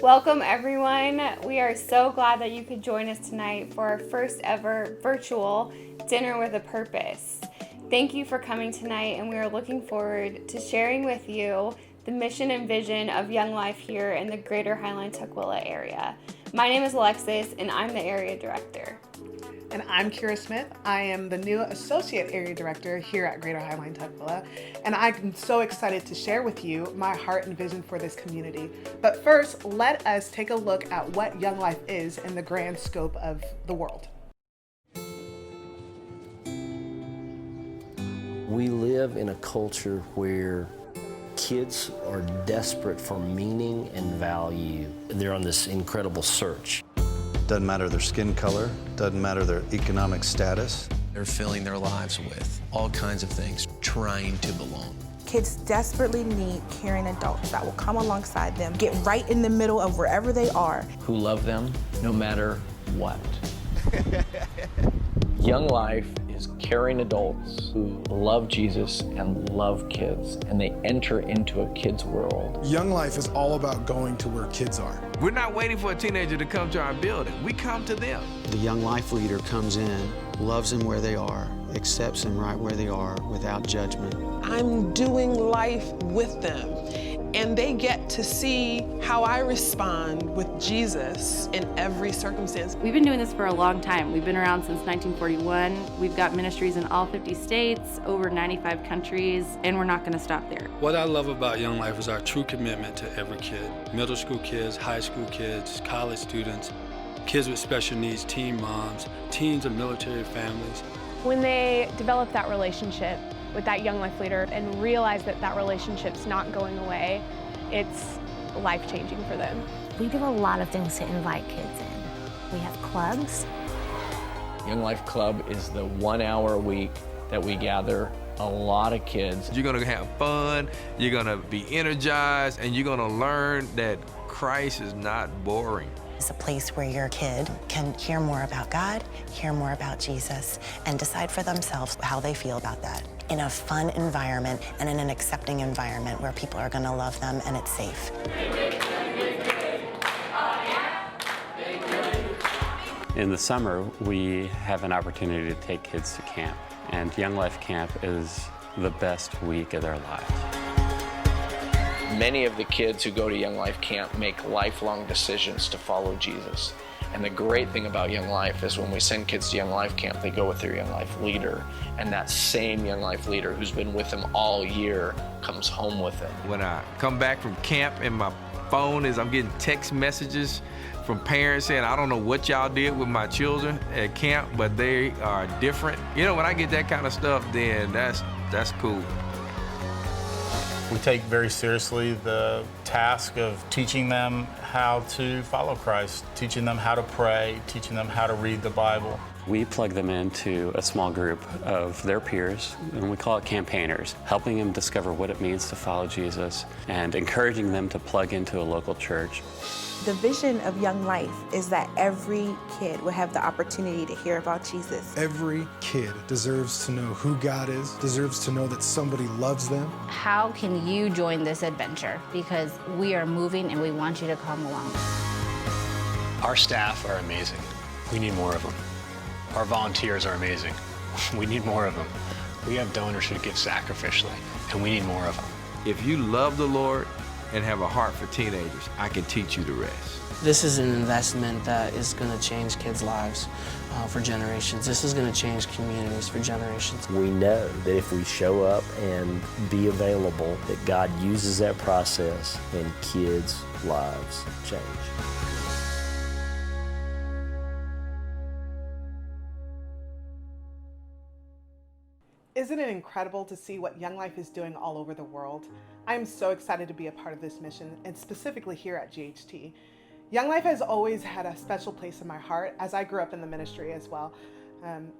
Welcome everyone. We are so glad that you could join us tonight for our first ever virtual Dinner with a Purpose. Thank you for coming tonight, and we are looking forward to sharing with you the mission and vision of Young Life here in the Greater Highline Tukwila Area. My name is Alexis, and I'm the area director. And I'm Kira Smith. I am the new Associate Area Director here at Greater Highline Tukwila, and I'm so excited to share with you my heart and vision for this community. But first, let us take a look at what Young Life is in the grand scope of the world. We live in a culture where kids are desperate for meaning and value. They're on this incredible search. Doesn't matter their skin color, doesn't matter their economic status. They're filling their lives with all kinds of things, trying to belong. Kids desperately need caring adults that will come alongside them, get right in the middle of wherever they are. Who love them no matter what. Young Life is caring adults who love Jesus and love kids, and they enter into a kid's world. Young Life is all about going to where kids are. We're not waiting for a teenager to come to our building. We come to them. The Young Life leader comes in, loves them where they are, accepts them right where they are without judgment. I'm doing life with them, and they get to see how I respond with Jesus in every circumstance. We've been doing this for a long time. We've been around since 1941. We've got ministries in all 50 states, over 95 countries, and we're not going to stop there. What I love about Young Life is our true commitment to every kid. Middle school kids, high school kids, college students, kids with special needs, teen moms, teens of military families. When they develop that relationship with that Young Life leader and realize that that relationship's not going away, it's life-changing for them. We do a lot of things to invite kids in. We have clubs. Young Life Club is the 1 hour a week that we gather a lot of kids. You're gonna have fun, you're gonna be energized, and you're gonna learn that Christ is not boring. It's a place where your kid can hear more about God, hear more about Jesus, and decide for themselves how they feel about that in a fun environment and in an accepting environment where people are going to love them and it's safe. In the summer, we have an opportunity to take kids to camp, and Young Life Camp is the best week of their lives. Many of the kids who go to Young Life Camp make lifelong decisions to follow Jesus. And the great thing about Young Life is when we send kids to Young Life Camp, they go with their Young Life leader. And that same Young Life leader who's been with them all year comes home with them. When I come back from camp and my phone I'm getting text messages from parents saying, I don't know what y'all did with my children at camp, but they are different. You know, when I get that kind of stuff, then that's cool. We take very seriously the task of teaching them how to follow Christ, teaching them how to pray, teaching them how to read the Bible. We plug them into a small group of their peers, and we call it campaigners, helping them discover what it means to follow Jesus and encouraging them to plug into a local church. The vision of Young Life is that every kid will have the opportunity to hear about Jesus. Every kid deserves to know who God is, deserves to know that somebody loves them. How can you join this adventure? Because we are moving and we want you to come along. Our staff are amazing. We need more of them. Our volunteers are amazing. We need more of them. We have donors who give sacrificially, and we need more of them. If you love the Lord and have a heart for teenagers, I can teach you the rest. This is an investment that is going to change kids' lives for generations. This is going to change communities for generations. We know that if we show up and be available, that God uses that process and kids' lives change. Isn't it incredible to see what Young Life is doing all over the world? I am so excited to be a part of this mission, and specifically here at GHT. Young Life has always had a special place in my heart as I grew up in the ministry as well.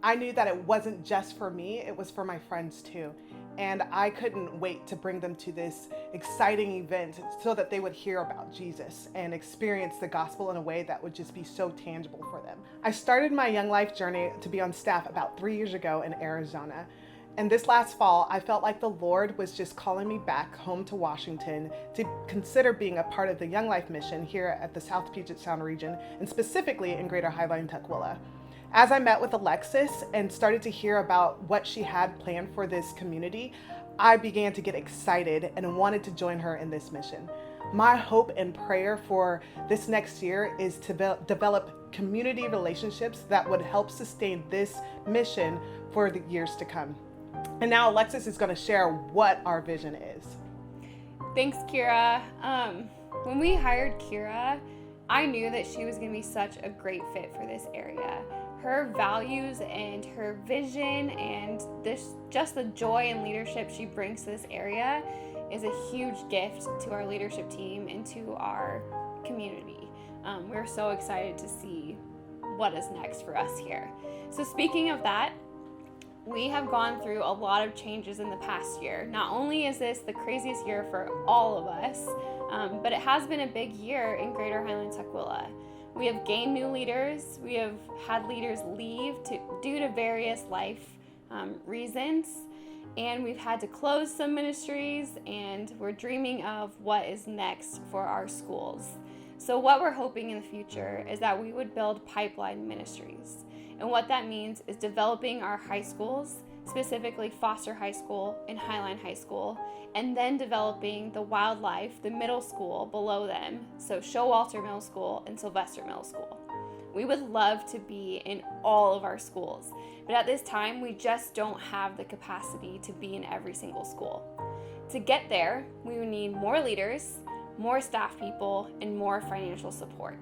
I knew that it wasn't just for me, it was for my friends too. And I couldn't wait to bring them to this exciting event so that they would hear about Jesus and experience the gospel in a way that would just be so tangible for them. I started my Young Life journey to be on staff about 3 years ago in Arizona. And this last fall, I felt like the Lord was just calling me back home to Washington to consider being a part of the Young Life mission here at the South Puget Sound region, and specifically in Greater Highline Tukwila. As I met with Alexis and started to hear about what she had planned for this community, I began to get excited and wanted to join her in this mission. My hope and prayer for this next year is to develop community relationships that would help sustain this mission for the years to come. And now Alexis is going to share what our vision is. Thanks, Kira. When we hired Kira, I knew that she was going to be such a great fit for this area. Her values and her vision and just the joy and leadership she brings to this area is a huge gift to our leadership team and to our community. We're so excited to see what is next for us here. So speaking of that, we have gone through a lot of changes in the past year. Not only is this the craziest year for all of us, but it has been a big year in Greater Highline Tukwila. We have gained new leaders. We have had leaders leave due to various life reasons, and we've had to close some ministries, and we're dreaming of what is next for our schools. So what we're hoping in the future is that we would build pipeline ministries. And what that means is developing our high schools, specifically Foster High School and Highline High School, and then developing the wildlife, the middle school below them, so Showalter Middle School and Sylvester Middle School. We would love to be in all of our schools, but at this time, we just don't have the capacity to be in every single school. To get there, we would need more leaders, more staff people, and more financial support.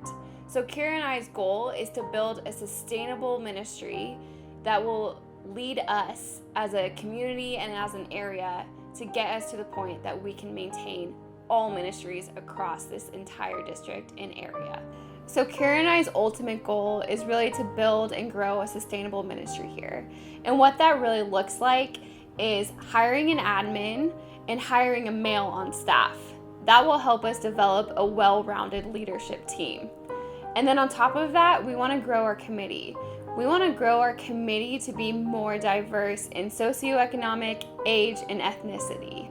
So Kira and I's goal is to build a sustainable ministry that will lead us as a community and as an area to get us to the point that we can maintain all ministries across this entire district and area. So Kira and I's ultimate goal is really to build and grow a sustainable ministry here. And what that really looks like is hiring an admin and hiring a male on staff. That will help us develop a well-rounded leadership team. And then on top of that, we want to grow our committee. We want to grow our committee to be more diverse in socioeconomic, age, and ethnicity.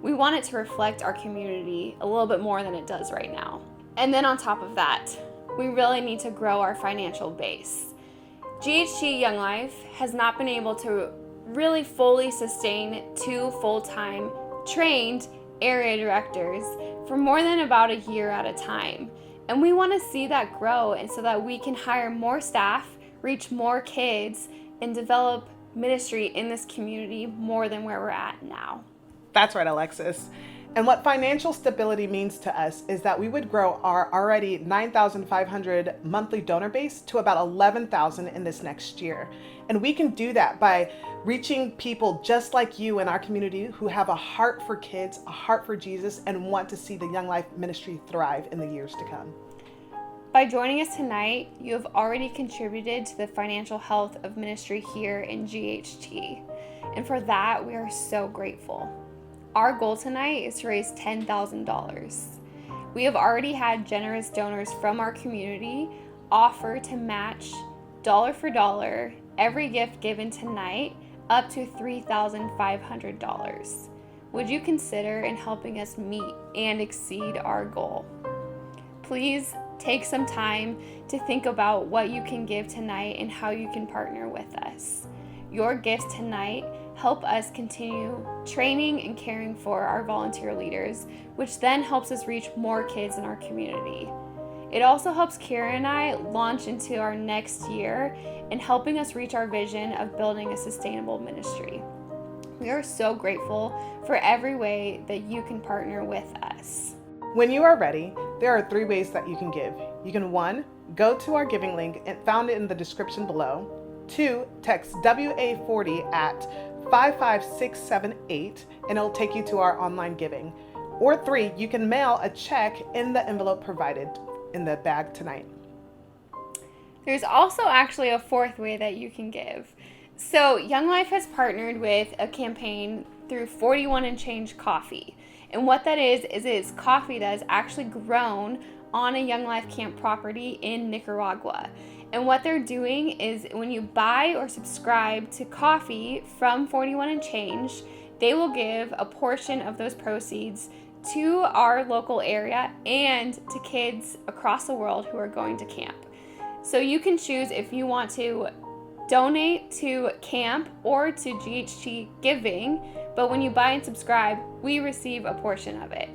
We want it to reflect our community a little bit more than it does right now. And then on top of that, we really need to grow our financial base. GHT Young Life has not been able to really fully sustain 2 full-time trained area directors for more than about a year at a time. And we want to see that grow, and so that we can hire more staff, reach more kids, and develop ministry in this community more than where we're at now. That's right, Alexis. And what financial stability means to us is that we would grow our already 9,500 monthly donor base to about 11,000 in this next year. And we can do that by reaching people just like you in our community who have a heart for kids, a heart for Jesus, and want to see the Young Life ministry thrive in the years to come. By joining us tonight, you have already contributed to the financial health of ministry here in GHT. And for that, we are so grateful. Our goal tonight is to raise $10,000. We have already had generous donors from our community offer to match dollar for dollar every gift given tonight up to $3,500. Would you consider in helping us meet and exceed our goal? Please take some time to think about what you can give tonight and how you can partner with us. Your gifts tonight help us continue training and caring for our volunteer leaders, which then helps us reach more kids in our community. It also helps Kira and I launch into our next year in helping us reach our vision of building a sustainable ministry. We are so grateful for every way that you can partner with us. When you are ready, there are 3 ways that you can give. You can 1, go to our giving link and found it in the description below. 2, text WA40 at 55678 and it'll take you to our online giving. Or 3, you can mail a check in the envelope provided in the bag tonight. There's also actually a 4th way that you can give. So Young Life has partnered with a campaign through 41 and Change Coffee. And what that is it's coffee that is actually grown on a Young Life camp property in Nicaragua. And what they're doing is when you buy or subscribe to coffee from 41 and Change, they will give a portion of those proceeds to our local area and to kids across the world who are going to camp. So you can choose if you want to donate to camp or to GHT Giving, but when you buy and subscribe, we receive a portion of it.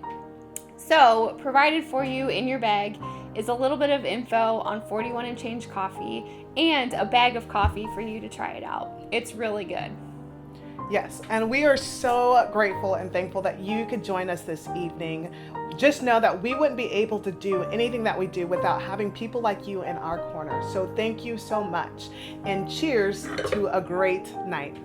So provided for you in your bag is a little bit of info on 41 and Change coffee and a bag of coffee for you to try it out. It's really good. Yes, and we are so grateful and thankful that you could join us this evening. Just know that we wouldn't be able to do anything that we do without having people like you in our corner. So thank you so much, and cheers to a great night.